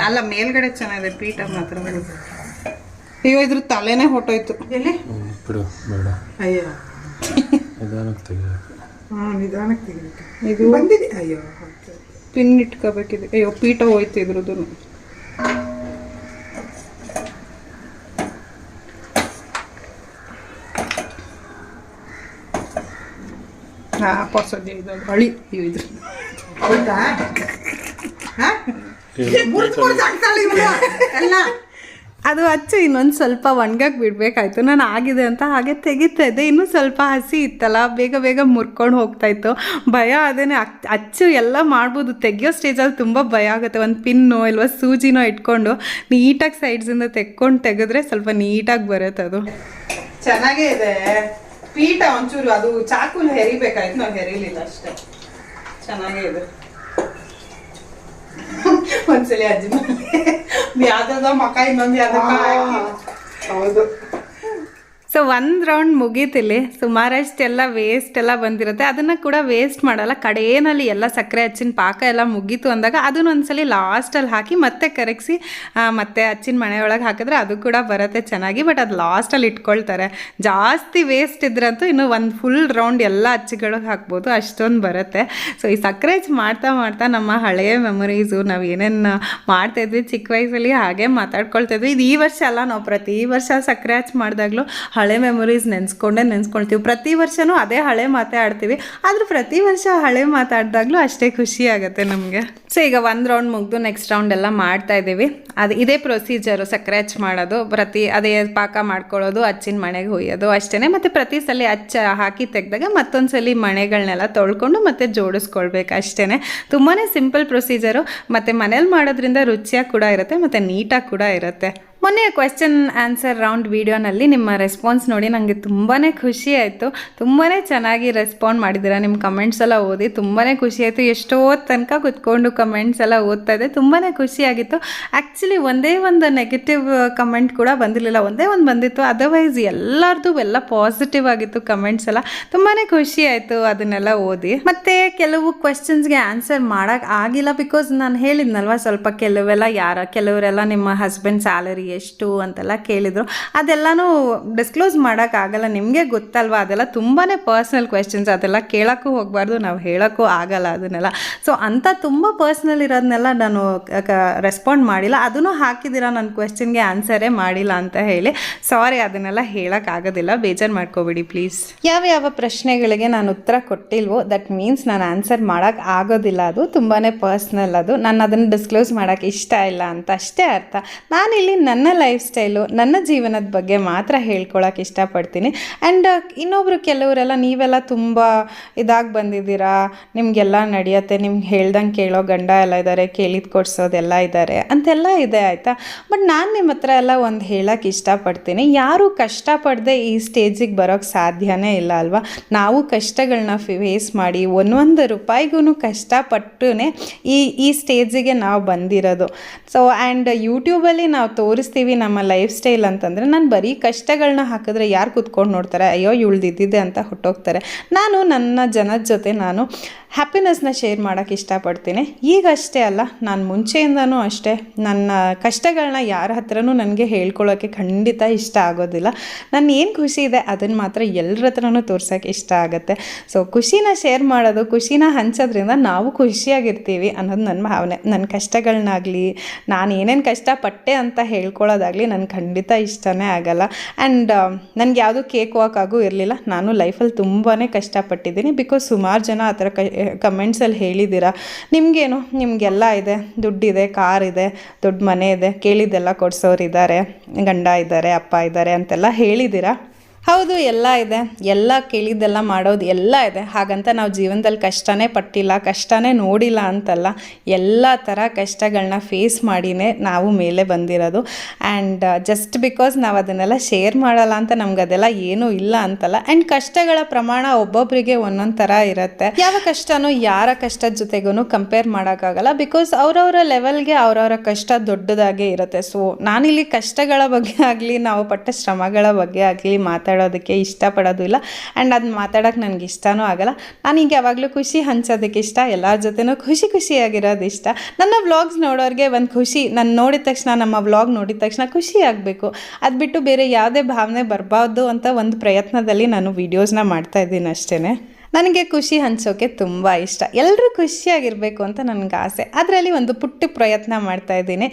ಅಲ್ಲ ಮೇಲ್ಗಡೆ ಚೆನ್ನಾಗಿದೆ, ಪೀಠ ಮಾತ್ರ ಅಯ್ಯೋ ಇದ್ರ ತಲೆನೇ ಹೊಟ್ಟೋಯ್ತು. ಎಲ್ಲಿ ಬಿಡು ಬೇಡ, ಅಯ್ಯೋ ನಿಧಾನಕ್ಕೆ ತೆಗಿಬೇಕು. ನಿಧಾನಕ್ಕೆ ತೆಗಿಬೇಕು. ಇದು ಬಂದಿದೆ. ಅಯ್ಯೋ ಪಿನ್ ಇಟ್ಕೋಬೇಕಿದೆ. ಅಯ್ಯೋ ಪೀಠ ಹೋಯ್ತು ಇದ್ರದ್ದು. ಪರ್ಸೋದೆ ಇದು ಹಳಿ ಇದ್ರು ಹೌದಾ? ಮುರ್ದಾಗ್ತಾಳೆ ಇವಳು ಎಲ್ಲ. ಅದು ಹಚ್ಚು ಇನ್ನೊಂದು ಸ್ವಲ್ಪ ಒಣಗಕ್ಕೆ ಬಿಡಬೇಕಾಯ್ತು. ನಾನು ಆಗಿದೆ ಅಂತ ಹಾಗೆ ತೆಗಿತಾ ಇದ್ದೆ. ಇನ್ನೂ ಸ್ವಲ್ಪ ಹಸಿ ಇತ್ತಲ್ಲ, ಬೇಗ ಬೇಗ ಮುರ್ಕೊಂಡು ಹೋಗ್ತಾಯಿತ್ತು. ಭಯ ಅದೇನೆ. ಅಚ್ಚು ಎಲ್ಲ ಮಾಡ್ಬೋದು, ತೆಗಿಯೋ ಸ್ಟೇಜಲ್ಲಿ ತುಂಬ ಭಯ ಆಗುತ್ತೆ. ಒಂದು ಪಿನ್ನು ಇಲ್ವ ಸೂಜಿನೋ ಇಟ್ಕೊಂಡು ನೀಟಾಗಿ ಸೈಡ್ಸಿಂದ ತೆಗೆದ್ರೆ ಸ್ವಲ್ಪ ನೀಟಾಗಿ ಬರುತ್ತೆ. ಅದು ಚೆನ್ನಾಗೇ ಇದೆ. ಪೀಠ ಒಂಚೂರು ಅದು ಚಾಕುಲ್ ಹೆರಿಬೇಕಾಯ್ತು, ನಾವು ಹೆರಿಲಿಲ್ಲ ಅಷ್ಟೇ. ಚೆನ್ನಾಗೇ ಇದೆ. ಒಂದ್ಸಲಿ ಅಜ್ಜಿ ಯಾವ್ದಾದ ಮಕ ಇನ್ನೊಂದು ಹೌದು. ಸೊ ಒಂದು ರೌಂಡ್ ಮುಗೀತಿಲ್ಲಿ. ಸುಮಾರಷ್ಟೆಲ್ಲ ವೇಸ್ಟ್ ಎಲ್ಲ ಬಂದಿರುತ್ತೆ. ಅದನ್ನು ಕೂಡ ವೇಸ್ಟ್ ಮಾಡಲ್ಲ. ಕಡೆಯಲ್ಲಿ ಎಲ್ಲ ಸಕ್ಕರೆ ಹಚ್ಚಿನ ಪಾಕ ಎಲ್ಲ ಮುಗೀತು ಅಂದಾಗ ಅದನ್ನ ಒಂದ್ಸಲಿ ಲಾಸ್ಟಲ್ಲಿ ಹಾಕಿ ಮತ್ತೆ ಕರಗಿಸಿ ಮತ್ತೆ ಹಚ್ಚಿನ ಮನೆಯೊಳಗೆ ಹಾಕಿದ್ರೆ ಅದು ಕೂಡ ಬರುತ್ತೆ ಚೆನ್ನಾಗಿ. ಬಟ್ ಅದು ಲಾಸ್ಟಲ್ಲಿ ಇಟ್ಕೊಳ್ತಾರೆ. ಜಾಸ್ತಿ ವೇಸ್ಟ್ ಇದ್ರಂತೂ ಇನ್ನು ಒಂದು ಫುಲ್ ರೌಂಡ್ ಎಲ್ಲ ಹಚ್ಚಿಗಳಿಗೆ ಹಾಕ್ಬೋದು, ಅಷ್ಟೊಂದು ಬರುತ್ತೆ. ಸೊ ಈ ಸಕ್ಕರೆ ಹಚ್ಚಿ ಮಾಡ್ತಾ ಮಾಡ್ತಾ ನಮ್ಮ ಹಳೆಯ ಮೆಮೊರೀಸು, ನಾವು ಏನೇನು ಮಾಡ್ತಾಯಿದ್ವಿ ಚಿಕ್ಕ ವಯಸ್ಸಲ್ಲಿ ಹಾಗೆ ಮಾತಾಡ್ಕೊಳ್ತಾಯಿದ್ವಿ. ಇದು ಈ ವರ್ಷ ಅಲ್ಲ, ನಾವು ಪ್ರತಿ ವರ್ಷ ಸಕ್ಕರೆ ಹಚ್ಚಿ ಮಾಡಿದಾಗಲೂ ಹಳೆ ಮೆಮೊರೀಸ್ ನೆನೆಸ್ಕೊಳ್ತೀವಿ. ಪ್ರತಿ ವರ್ಷವೂ ಅದೇ ಹಳೆ ಮಾತೇ ಆಡ್ತೀವಿ. ಆದರೂ ಪ್ರತಿ ವರ್ಷ ಹಳೆ ಮಾತಾಡಿದಾಗಲೂ ಅಷ್ಟೇ ಖುಷಿ ಆಗುತ್ತೆ ನಮಗೆ. ಸೊ ಈಗ ಒಂದು ರೌಂಡ್ ಮುಗಿದು ನೆಕ್ಸ್ಟ್ ರೌಂಡ್ ಎಲ್ಲ ಮಾಡ್ತಾ ಇದ್ದೀವಿ. ಅದು ಇದೇ ಪ್ರೊಸೀಜರು, ಸಕ್ಕರೆ ಹಚ್ಚಿ ಮಾಡೋದು, ಅದೇ ಪಾಕ ಮಾಡ್ಕೊಳ್ಳೋದು, ಹಚ್ಚಿನ ಮನೆಗೆ ಹೊಯ್ಯೋದು ಅಷ್ಟೇ. ಮತ್ತು ಪ್ರತಿ ಸಲ ಹಾಕಿ ತೆಗೆದಾಗ ಮತ್ತೊಂದು ಸಲ ಮನೆಗಳನ್ನೆಲ್ಲ ತೊಳ್ಕೊಂಡು ಮತ್ತೆ ಜೋಡಿಸ್ಕೊಳ್ಬೇಕು ಅಷ್ಟೇ. ತುಂಬಾ ಸಿಂಪಲ್ ಪ್ರೊಸೀಜರು. ಮತ್ತು ಮನೇಲಿ ಮಾಡೋದ್ರಿಂದ ರುಚಿಯಾಗಿ ಕೂಡ ಇರುತ್ತೆ ಮತ್ತು ನೀಟಾಗಿ ಕೂಡ ಇರುತ್ತೆ. ಮೊನ್ನೆ ಕ್ವೆಶ್ಚನ್ ಆನ್ಸರ್ ರೌಂಡ್ ವೀಡಿಯೋನಲ್ಲಿ ನಿಮ್ಮ ರೆಸ್ಪಾನ್ಸ್ ನೋಡಿ ನನಗೆ ತುಂಬಾ ಖುಷಿ ಆಯಿತು. ತುಂಬಾ ಚೆನ್ನಾಗಿ ರೆಸ್ಪಾಂಡ್ ಮಾಡಿದ್ದೀರಾ. ನಿಮ್ಮ ಕಮೆಂಟ್ಸ್ ಎಲ್ಲ ಓದಿ ತುಂಬಾ ಖುಷಿ ಆಯಿತು. ಎಷ್ಟೋ ತನಕ ಕುತ್ಕೊಂಡು ಕಮೆಂಟ್ಸ್ ಎಲ್ಲ ಓದ್ತಾ ಇದೆ. ತುಂಬಾ ಖುಷಿಯಾಗಿತ್ತು. ಆ್ಯಕ್ಚುಲಿ ಒಂದೇ ಒಂದು ನೆಗೆಟಿವ್ ಕಮೆಂಟ್ ಕೂಡ ಬಂದಿರಲಿಲ್ಲ, ಒಂದೇ ಒಂದು ಬಂದಿತ್ತು. ಅದರ್ವೈಸ್ ಎಲ್ಲರದು ಎಲ್ಲ ಪಾಸಿಟಿವ್ ಆಗಿತ್ತು ಕಮೆಂಟ್ಸ್ ಎಲ್ಲ. ತುಂಬಾ ಖುಷಿ ಆಯಿತು ಅದನ್ನೆಲ್ಲ ಓದಿ. ಮತ್ತು ಕೆಲವು ಕ್ವೆಶ್ಚನ್ಸ್ಗೆ ಆನ್ಸರ್ ಮಾಡೋಕ್ಕೆ ಆಗಿಲ್ಲ. ಬಿಕಾಸ್ ನಾನು ಹೇಳಿದ್ನಲ್ವ, ಸ್ವಲ್ಪ ಕೆಲವರೆಲ್ಲ ನಿಮ್ಮ ಹಸ್ಬೆಂಡ್ ಸ್ಯಾಲರಿ ಎಷ್ಟು ಅಂತೆಲ್ಲ ಕೇಳಿದರು. ಅದೆಲ್ಲನೂ ಡಿಸ್ಕ್ಲೋಸ್ ಮಾಡೋಕ್ಕಾಗಲ್ಲ, ನಿಮಗೆ ಗೊತ್ತಲ್ವ. ಅದೆಲ್ಲ ತುಂಬಾ ಪರ್ಸ್ನಲ್ ಕ್ವೆಶ್ಚನ್ಸ್, ಅದೆಲ್ಲ ಕೇಳೋಕ್ಕೂ ಹೋಗಬಾರ್ದು, ನಾವು ಹೇಳೋಕ್ಕೂ ಆಗಲ್ಲ ಅದನ್ನೆಲ್ಲ. ಸೊ ಅಂಥ ತುಂಬ ಪರ್ಸ್ನಲ್ ಇರೋದನ್ನೆಲ್ಲ ನಾನು ರೆಸ್ಪಾಂಡ್ ಮಾಡಿಲ್ಲ. ಅದನ್ನು ಹಾಕಿದ್ದೀರಾ ನನ್ನ ಕ್ವೆಶ್ಚನ್ಗೆ ಆನ್ಸರೇ ಮಾಡಿಲ್ಲ ಅಂತ ಹೇಳಿ. ಸಾರಿ, ಅದನ್ನೆಲ್ಲ ಹೇಳೋಕ್ಕಾಗೋದಿಲ್ಲ, ಬೇಜಾರು ಮಾಡ್ಕೋಬೇಡಿ ಪ್ಲೀಸ್. ಯಾವ ಪ್ರಶ್ನೆಗಳಿಗೆ ನಾನು ಉತ್ತರ ಕೊಟ್ಟಿಲ್ವೋ ದಟ್ ಮೀನ್ಸ್ ನಾನು ಆನ್ಸರ್ ಮಾಡೋಕ್ಕೆ ಆಗೋದಿಲ್ಲ. ಅದು ತುಂಬಾ ಪರ್ಸ್ನಲ್. ಅದು ನಾನು ಅದನ್ನು ಡಿಸ್ಕ್ಲೋಸ್ ಮಾಡೋಕ್ಕೆ ಇಷ್ಟ ಇಲ್ಲ ಅಂತ ಅಷ್ಟೇ ಅರ್ಥ. ನಾನಿಲ್ಲಿ ನನ್ನ ಲೈಫ್ ಸ್ಟೈಲು, ನನ್ನ ಜೀವನದ ಬಗ್ಗೆ ಮಾತ್ರ ಹೇಳ್ಕೊಳಕ್ಕೆ ಇಷ್ಟಪಡ್ತೀನಿ. ಆ್ಯಂಡ್ ಕೆಲವರೆಲ್ಲ ನೀವೆಲ್ಲ ತುಂಬ ಇದಾಗಿ ಬಂದಿದ್ದೀರಾ, ನಿಮಗೆಲ್ಲ ನಡೆಯುತ್ತೆ, ನಿಮ್ಗೆ ಹೇಳ್ದಂಗೆ ಕೇಳೋ ಗಂಡ ಎಲ್ಲ ಇದ್ದಾರೆ, ಕೇಳಿದ ಕೊಡ್ಸೋದೆಲ್ಲ ಇದ್ದಾರೆ ಅಂತೆಲ್ಲ ಇದೆ, ಆಯಿತಾ. ಬಟ್ ನಾನು ನಿಮ್ಮ ಹತ್ರ ಎಲ್ಲ ಒಂದು ಹೇಳೋಕ್ಕೆ ಇಷ್ಟಪಡ್ತೀನಿ. ಯಾರೂ ಕಷ್ಟಪಡದೆ ಈ ಸ್ಟೇಜಿಗೆ ಬರೋಕ್ಕೆ ಸಾಧ್ಯನೇ ಇಲ್ಲ ಅಲ್ವಾ. ನಾವು ಕಷ್ಟಗಳನ್ನ ಫೇಸ್ ಮಾಡಿ ಒಂದೊಂದು ರೂಪಾಯಿಗೂ ಕಷ್ಟಪಟ್ಟು ಈ ಸ್ಟೇಜಿಗೆ ನಾವು ಬಂದಿರೋದು. ಸೊ ಆ್ಯಂಡ್ ಯೂಟ್ಯೂಬಲ್ಲಿ ನಾವು ತೋರಿಸ್ತೀವಿ ನಮ್ಮ ಲೈಫ್ ಸ್ಟೈಲ್ ಅಂತಂದರೆ, ನಾನು ಬರೀ ಕಷ್ಟಗಳನ್ನ ಹಾಕಿದ್ರೆ ಯಾರು ಕೂತ್ಕೊಂಡು ನೋಡ್ತಾರೆ, ಅಯ್ಯೋ ಇವಳ್ದಿದ್ದಿದೆ ಅಂತ ಹೊಟ್ಟೋಗ್ತಾರೆ. ನಾನು ನನ್ನ ಜನದ ಜೊತೆ ನಾನು ಹ್ಯಾಪಿನೆಸ್ನ ಶೇರ್ ಮಾಡೋಕ್ಕೆ ಇಷ್ಟಪಡ್ತೀನಿ. ಈಗಷ್ಟೇ ಅಲ್ಲ, ನಾನು ಮುಂಚೆಯಿಂದನೂ ಅಷ್ಟೇ. ನನ್ನ ಕಷ್ಟಗಳನ್ನ ಯಾರ ಹತ್ರನೂ ನನಗೆ ಹೇಳ್ಕೊಳ್ಳೋಕ್ಕೆ ಖಂಡಿತ ಇಷ್ಟ ಆಗೋದಿಲ್ಲ. ನಾನು ಏನು ಖುಷಿ ಇದೆ ಅದನ್ನು ಮಾತ್ರ ಎಲ್ಲರ ಹತ್ರನೂ ತೋರ್ಸೋಕ್ಕೆ ಇಷ್ಟ ಆಗುತ್ತೆ. ಸೊ ಖುಷಿನ ಶೇರ್ ಮಾಡೋದು, ಖುಷಿನ ಹಂಚೋದ್ರಿಂದ ನಾವು ಖುಷಿಯಾಗಿರ್ತೀವಿ ಅನ್ನೋದು ನನ್ನ ಭಾವನೆ. ನನ್ನ ಕಷ್ಟಗಳನ್ನಾಗಲಿ, ನಾನು ಏನೇನು ಕಷ್ಟಪಟ್ಟೆ ಅಂತ ಹೇಳ್ಕೊಳ್ಳೋದಾಗಲಿ ನನಗೆ ಖಂಡಿತ ಇಷ್ಟನೇ ಆಗಲ್ಲ. ಆ್ಯಂಡ್ ನನಗೆ ಯಾವುದೂ ಕೇಕ್ ವಾಕಾಗೂ ಇರಲಿಲ್ಲ. ನಾನು ಲೈಫಲ್ಲಿ ತುಂಬಾ ಕಷ್ಟಪಟ್ಟಿದ್ದೀನಿ. ಬಿಕಾಸ್ ಸುಮಾರು ಜನ ಆ ಥರ ಕಮೆಂಟ್ಸಲ್ಲಿ ಹೇಳಿದ್ದೀರಾ, ನಿಮಗೇನು, ನಿಮಗೆಲ್ಲ ಇದೆ, ದುಡ್ಡಿದೆ, ಕಾರ್ ಇದೆ, ದೊಡ್ಡ ಮನೆ ಇದೆ, ಕೇಳಿದ್ದೆಲ್ಲ ಕೊಡಿಸೋರಿದ್ದಾರೆ, ಗಂಡ ಇದ್ದಾರೆ, ಅಪ್ಪ ಇದ್ದಾರೆ ಅಂತೆಲ್ಲ ಹೇಳಿದ್ದೀರಾ. ಹೌದು, ಎಲ್ಲ ಇದೆ, ಎಲ್ಲ ಕೇಳಿದ್ದೆಲ್ಲ ಮಾಡೋದು ಎಲ್ಲ ಇದೆ. ಹಾಗಂತ ನಾವು ಜೀವನದಲ್ಲಿ ಕಷ್ಟನೇ ಪಟ್ಟಿಲ್ಲ, ಕಷ್ಟನೇ ನೋಡಿಲ್ಲ ಅಂತಲ್ಲ. ಎಲ್ಲ ಥರ ಕಷ್ಟಗಳನ್ನ ಫೇಸ್ ಮಾಡಿನೇ ನಾವು ಮೇಲೆ ಬಂದಿರೋದು. ಆ್ಯಂಡ್ ಜಸ್ಟ್ ಬಿಕಾಸ್ ನಾವು ಅದನ್ನೆಲ್ಲ ಶೇರ್ ಮಾಡಲ್ಲ ಅಂತ ನಮ್ಗೆ ಅದೆಲ್ಲ ಏನೂ ಇಲ್ಲ ಅಂತಲ್ಲ. ಆ್ಯಂಡ್ ಕಷ್ಟಗಳ ಪ್ರಮಾಣ ಒಬ್ಬೊಬ್ಬರಿಗೆ ಒಂದೊಂದು ಥರ ಇರುತ್ತೆ. ಯಾವ ಕಷ್ಟನೂ ಯಾರ ಕಷ್ಟದ ಜೊತೆಗೂ ಕಂಪೇರ್ ಮಾಡೋಕ್ಕಾಗಲ್ಲ. ಬಿಕಾಸ್ ಅವರವರ ಲೆವೆಲ್ಗೆ ಅವರವರ ಕಷ್ಟ ದೊಡ್ಡದಾಗೇ ಇರುತ್ತೆ. ಸೊ ನಾನಿಲ್ಲಿ ಕಷ್ಟಗಳ ಬಗ್ಗೆ ಆಗಲಿ, ನಾವು ಪಟ್ಟ ಶ್ರಮಗಳ ಬಗ್ಗೆ ಆಗಲಿ ಮಾತಾಡೋದಕ್ಕೆ ಇಷ್ಟಪಡೋದು ಇಲ್ಲ. ಆ್ಯಂಡ್ ಅದು ಮಾತಾಡೋಕ್ಕೆ ನನಗೆ ಇಷ್ಟನೂ ಆಗಲ್ಲ. ನನಗೆ ಯಾವಾಗಲೂ ಖುಷಿ ಹಂಚೋದಕ್ಕೆ ಇಷ್ಟ, ಎಲ್ಲರ ಜೊತೆನೂ ಖುಷಿಯಾಗಿರೋದು ಇಷ್ಟ. ನನ್ನ ವ್ಲಾಗ್ಸ್ ನೋಡೋರಿಗೆ ಒಂದು ಖುಷಿ, ನಾನು ನೋಡಿದ ತಕ್ಷಣ, ನಮ್ಮ ವ್ಲಾಗ್ ನೋಡಿದ ತಕ್ಷಣ ಖುಷಿ ಆಗಬೇಕು, ಅದು ಬಿಟ್ಟು ಬೇರೆ ಯಾವುದೇ ಭಾವನೆ ಬರಬಾರ್ದು ಅಂತ ಒಂದು ಪ್ರಯತ್ನದಲ್ಲಿ ನಾನು ವೀಡಿಯೋಸ್ನ ಮಾಡ್ತಾಯಿದ್ದೀನಿ ಅಷ್ಟೇ. ನನಗೆ ಖುಷಿ ಹಂಚೋಕೆ ತುಂಬ ಇಷ್ಟ, ಎಲ್ಲರೂ ಖುಷಿಯಾಗಿರಬೇಕು ಅಂತ ನನಗೆ ಆಸೆ. ಅದರಲ್ಲಿ ಒಂದು ಪುಟ್ಟ ಪ್ರಯತ್ನ ಮಾಡ್ತಾಯಿದ್ದೀನಿ.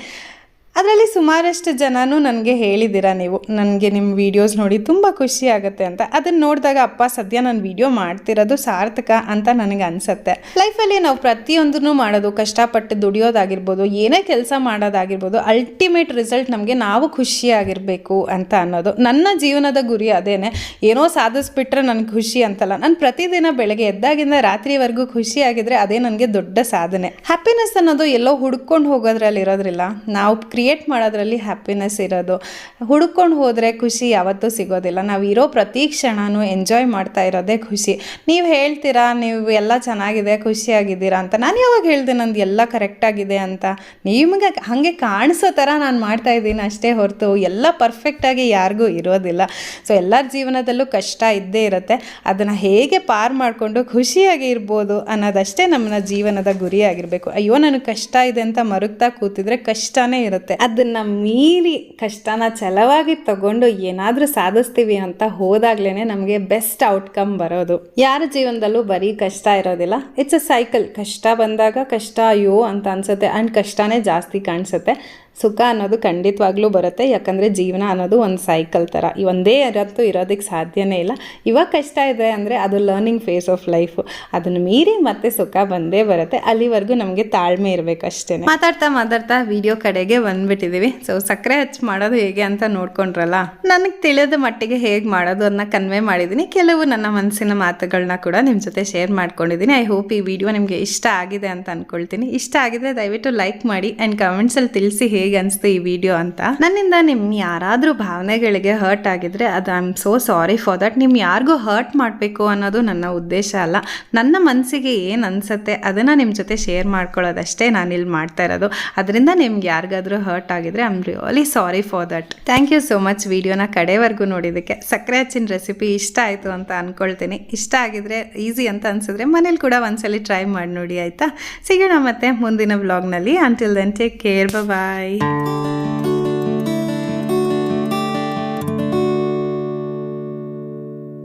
ಅದರಲ್ಲಿ ಸುಮಾರಷ್ಟು ಜನನೂ ನನಗೆ ಹೇಳಿದ್ದೀರಾ ನೀವು, ನನಗೆ ನಿಮ್ಮ ವೀಡಿಯೋಸ್ ನೋಡಿ ತುಂಬ ಖುಷಿ ಆಗುತ್ತೆ ಅಂತ. ಅದನ್ನು ನೋಡಿದಾಗ ಅಪ್ಪ ಸದ್ಯ ನಾನು ವೀಡಿಯೋ ಮಾಡ್ತಿರೋದು ಸಾರ್ಥಕ ಅಂತ ನನಗೆ ಅನಿಸುತ್ತೆ. ಲೈಫಲ್ಲಿ ನಾವು ಪ್ರತಿಯೊಂದನ್ನು ಮಾಡೋದು, ಕಷ್ಟಪಟ್ಟು ದುಡಿಯೋದಾಗಿರ್ಬೋದು, ಏನೇ ಕೆಲಸ ಮಾಡೋದಾಗಿರ್ಬೋದು, ಅಲ್ಟಿಮೇಟ್ ರಿಸಲ್ಟ್ ನಮಗೆ ನಾವು ಖುಷಿಯಾಗಿರಬೇಕು ಅಂತ ಅನ್ನೋದು ನನ್ನ ಜೀವನದ ಗುರಿ. ಅದೇನೆ, ಏನೋ ಸಾಧಿಸ್ಬಿಟ್ರೆ ನನಗೆ ಖುಷಿ ಅಂತಲ್ಲ, ನಾನು ಪ್ರತಿದಿನ ಬೆಳಗ್ಗೆ ಎದ್ದಾಗಿಂದ ರಾತ್ರಿವರೆಗೂ ಖುಷಿಯಾಗಿದ್ದರೆ ಅದೇ ನನಗೆ ದೊಡ್ಡ ಸಾಧನೆ. ಹ್ಯಾಪಿನೆಸ್ ಅನ್ನೋದು ಎಲ್ಲೋ ಹುಡ್ಕೊಂಡು ಹೋಗೋದ್ರಲ್ಲಿ ಇರೋದ್ರಿಲ್ಲ, ನಾವು ಕ್ರಿಯೇಟ್ ಮಾಡೋದ್ರಲ್ಲಿ ಹ್ಯಾಪಿನೆಸ್ ಇರೋದು. ಹುಡ್ಕೊಂಡು ಹೋದರೆ ಖುಷಿ ಯಾವತ್ತೂ ಸಿಗೋದಿಲ್ಲ. ನಾವು ಇರೋ ಪ್ರತಿ ಕ್ಷಣನೂ ಎಂಜಾಯ್ ಮಾಡ್ತಾ ಇರೋದೇ ಖುಷಿ. ನೀವು ಹೇಳ್ತೀರಾ ನೀವು ಎಲ್ಲ ಚೆನ್ನಾಗಿದೆ, ಖುಷಿಯಾಗಿದ್ದೀರಾ ಅಂತ. ನಾನು ಯಾವಾಗ ಹೇಳಿದೆ ನಂದು ಎಲ್ಲ ಕರೆಕ್ಟಾಗಿದೆ ಅಂತ? ನಿಮಗೆ ಹಾಗೆ ಕಾಣಿಸೋ ಥರ ನಾನು ಮಾಡ್ತಾಯಿದ್ದೀನಿ ಅಷ್ಟೇ ಹೊರತು ಎಲ್ಲ ಪರ್ಫೆಕ್ಟಾಗಿ ಯಾರಿಗೂ ಇರೋದಿಲ್ಲ. ಸೊ ಎಲ್ಲರ ಜೀವನದಲ್ಲೂ ಕಷ್ಟ ಇದ್ದೇ ಇರುತ್ತೆ. ಅದನ್ನು ಹೇಗೆ ಪಾರು ಮಾಡಿಕೊಂಡು ಖುಷಿಯಾಗಿ ಇರ್ಬೋದು ಅನ್ನೋದಷ್ಟೇ ನಮ್ಮ ಜೀವನದ ಗುರಿಯಾಗಿರಬೇಕು. ಅಯ್ಯೋ ನನಗೆ ಕಷ್ಟ ಇದೆ ಅಂತ ಮರುಗ್ತಾ ಕೂತಿದ್ರೆ ಕಷ್ಟನೇ ಇರುತ್ತೆ. ಅದನ್ನು ಮೀರಿ ಕಷ್ಟನ ಛಲವಾಗಿ ತಗೊಂಡು ಏನಾದರೂ ಸಾಧಿಸ್ತೀವಿ ಅಂತ ಹೋದಾಗ್ಲೇ ನಮಗೆ ಬೆಸ್ಟ್ ಔಟ್ಕಮ್ ಬರೋದು. ಯಾರ ಜೀವನದಲ್ಲೂ ಬರೀ ಕಷ್ಟ ಇರೋದಿಲ್ಲ. It's a cycle. ಕಷ್ಟ ಬಂದಾಗ ಕಷ್ಟ ಅಯ್ಯೋ ಅಂತ ಅನ್ಸುತ್ತೆ, ಆ್ಯಂಡ್ ಕಷ್ಟನೇ ಜಾಸ್ತಿ ಕಾಣಿಸುತ್ತೆ. ಸುಖ ಅನ್ನೋದು ಖಂಡಿತವಾಗ್ಲೂ ಬರುತ್ತೆ, ಯಾಕಂದರೆ ಜೀವನ ಅನ್ನೋದು ಒಂದು ಸೈಕಲ್ ಥರ. ಒಂದೇ ಇರೋದಕ್ಕೆ ಸಾಧ್ಯನೇ ಇಲ್ಲ. ಇವಾಗ ಕಷ್ಟ ಇದೆ ಅಂದರೆ ಅದು ಲರ್ನಿಂಗ್ ಫೇಸ್ ಆಫ್ ಲೈಫು. ಅದನ್ನು ಮೀರಿ ಮತ್ತೆ ಸುಖ ಬಂದೇ ಬರುತ್ತೆ. ಅಲ್ಲಿವರೆಗೂ ನಮಗೆ ತಾಳ್ಮೆ ಇರಬೇಕು ಅಷ್ಟೇ. ಮಾತಾಡ್ತಾ ವಿಡಿಯೋ ಕಡೆಗೆ ಬಂದ್ಬಿಟ್ಟಿದ್ದೀವಿ. ಸೊ ಸಕ್ಕರೆ ಹಚ್ಚಿ ಮಾಡೋದು ಹೇಗೆ ಅಂತ ನೋಡ್ಕೊಂಡ್ರಲ್ಲ, ನನಗೆ ತಿಳಿದ ಮಟ್ಟಿಗೆ ಹೇಗೆ ಮಾಡೋದು ಅದನ್ನ ಕನ್ವೆ ಮಾಡಿದ್ದೀನಿ. ಕೆಲವು ನನ್ನ ಮನಸ್ಸಿನ ಮಾತುಗಳನ್ನ ಕೂಡ ನಿಮ್ಮ ಜೊತೆ ಶೇರ್ ಮಾಡ್ಕೊಂಡಿದ್ದೀನಿ. ಐ ಹೋಪ್ ಈ ವಿಡಿಯೋ ನಿಮಗೆ ಇಷ್ಟ ಆಗಿದೆ ಅಂತ ಅಂದ್ಕೊಳ್ತೀನಿ. ಇಷ್ಟ ಆಗಿದ್ರೆ ದಯವಿಟ್ಟು ಲೈಕ್ ಮಾಡಿ ಆ್ಯಂಡ್ ಕಮೆಂಟ್ಸಲ್ಲಿ ತಿಳಿಸಿ ಹೇಗೆ ಅನಿಸ್ತು ಈ ವಿಡಿಯೋ ಅಂತ. ನನ್ನಿಂದ ನಿಮ್ಮ ಯಾರಾದರೂ ಭಾವನೆಗಳಿಗೆ ಹರ್ಟ್ ಆಗಿದ್ರೆ ಅದು I am so sorry for that. ನಿಮ್ಮ ಯಾರಿಗೂ ಹರ್ಟ್ ಮಾಡಬೇಕು ಅನ್ನೋದು ನನ್ನ ಉದ್ದೇಶ ಅಲ್ಲ. ನನ್ನ ಮನಸ್ಸಿಗೆ ಏನು ಅನಿಸುತ್ತೆ ಅದನ್ನು ನಿಮ್ಮ ಜೊತೆ ಶೇರ್ ಮಾಡ್ಕೊಳ್ಳೋದಷ್ಟೇ ನಾನಿಲ್ಲಿ ಮಾಡ್ತಾ ಇರೋದು. ಅದರಿಂದ ನಿಮ್ಗೆ ಯಾರಿಗಾದರೂ ಹರ್ಟ್ ಆಗಿದ್ರೆ I am really sorry for that. Thank you so much ವಿಡಿಯೋನ ಕಡೆವರೆಗೂ ನೋಡಿದ್ದಕ್ಕೆ. ಸಕ್ಕರೆ ಹಚ್ಚಿನ ರೆಸಿಪಿ ಇಷ್ಟ ಆಯಿತು ಅಂತ ಅಂದ್ಕೊಳ್ತೀನಿ. ಇಷ್ಟ ಆಗಿದ್ರೆ, ಈಸಿ ಅಂತ ಅನಿಸಿದ್ರೆ ಮನೇಲಿ ಕೂಡ ಒಂದ್ಸಲಿ ಟ್ರೈ ಮಾಡಿ ನೋಡಿ, ಆಯಿತಾ? ಸಿಗೋಣ ಮತ್ತೆ ಮುಂದಿನ ವ್ಲಾಗ್ನಲ್ಲಿ. ಅಂಟಿಲ್ ದೆನ್ ಟೇಕ್ ಕೇರ್, ಬಾಯ್.